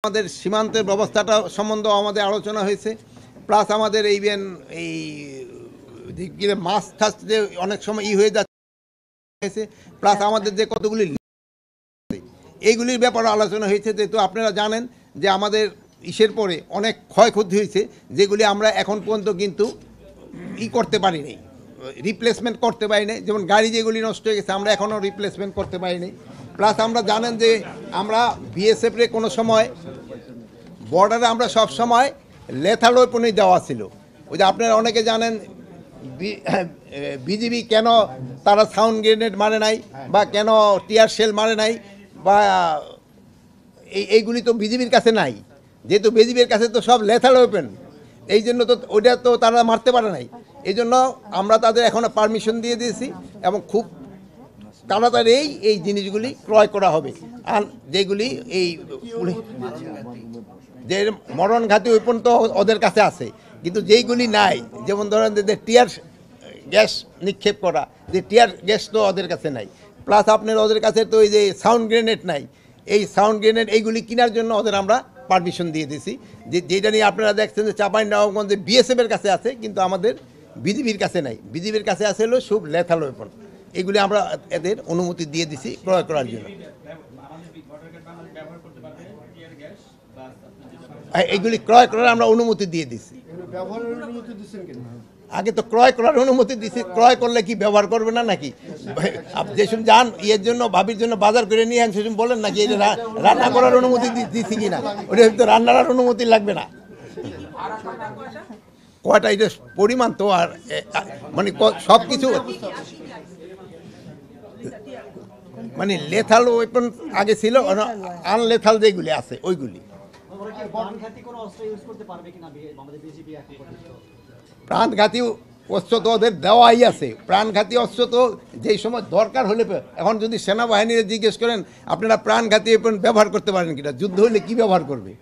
আমাদের সীমান্তের ব্যবস্থাটা সম্বন্ধে আমাদের আলোচনা হয়েছে, প্লাস আমাদের এই মাছ টাছ যে অনেক সময় হয়ে যাচ্ছে, প্লাস আমাদের যে কতগুলি এইগুলির ব্যাপারে আলোচনা হয়েছে। যেহেতু আপনারা জানেন যে আমাদের ইসের পরে অনেক ক্ষয়ক্ষতি হয়েছে, যেগুলি আমরা এখন পর্যন্ত কিন্তু করতে পারিনি, রিপ্লেসমেন্ট করতে পারিনি। যেমন গাড়ি যেগুলি নষ্ট হয়ে গেছে আমরা এখনও রিপ্লেসমেন্ট করতে পারিনি। প্লাস আমরা জানেন যে আমরা বিএসএফরে কোনো সময় বর্ডারে আমরা সব সময় লেথাল ওয়েপনই দেওয়া ছিল। ওই যে আপনারা অনেকে জানেন বিজিবি কেন তারা সাউন্ড গ্রেনেড মারে নাই বা কেন টিয়ার শেল মারে নাই, বা এইগুলি তো বিজিবির কাছে নাই। যেহেতু বিজিবির কাছে তো সব লেথাল ওয়েপন, এই জন্য তো ওইটা তো তারা মারতে পারে নাই। এই জন্য আমরা তাদের এখনও পারমিশন দিয়ে দিয়েছি এবং খুব তাড়াতাড়ি এই জিনিসগুলি ক্রয় করা হবে। আর যেগুলি এই যে মরণঘাতী ওয়েপন তো ওদের কাছে আছে, কিন্তু যেইগুলি নাই, যেমন ধরেন যে টিয়ার গ্যাস নিক্ষেপ করা, যে টিয়ার গ্যাস তো ওদের কাছে নাই। প্লাস আপনার ওদের কাছে তো এই যে সাউন্ড গ্রেনেড নাই। এই সাউন্ড গ্রেনেড এইগুলি কেনার জন্য ওদের আমরা পারমিশন দিয়ে দিয়েছি, যেটা নিয়ে আপনারা দেখছেন যে চাঁপাইনবাবগঞ্জে বিএসএফের কাছে আছে, কিন্তু আমাদের বিজিবির কাছে নাই। বিজিবির কাছে আছে হলো সব লেথাল ওয়েপন। এগুলি আমরা এদের অনুমতি দিয়ে দিছি ক্রয় করার জন্য। এইগুলি ক্রয় করার আমরা অনুমতি দিয়ে দিছি। আগে তো ক্রয় করার অনুমতি দিছি, ক্রয় করলে কি ব্যবহার করবে না নাকি? যেসব যান ইয়ের জন্য ভাবির জন্য বাজার করে নিয়ে আন, সেসব বলেন নাকি রান্না করার অনুমতি দিছি কিনা? ওটা তো রান্নার অনুমতি লাগবে না। কয়টা এটা পরিমাণ তো আর মানে সব কিছু মানে লেথাল ওয়েপন আগে ছিল, আনলেথাল যেগুলি আছে ওইগুলি। প্রাণঘাতী অস্ত্র তো ওদের দেওয়াই আছে। প্রাণঘাতী অস্ত্র তো যেই সময় দরকার হলে, এখন যদি সেনাবাহিনীর জিজ্ঞেস করেন আপনারা প্রাণঘাতী ওয়েপন ব্যবহার করতে পারেন কিনা, যুদ্ধ হলে কি ব্যবহার করবে?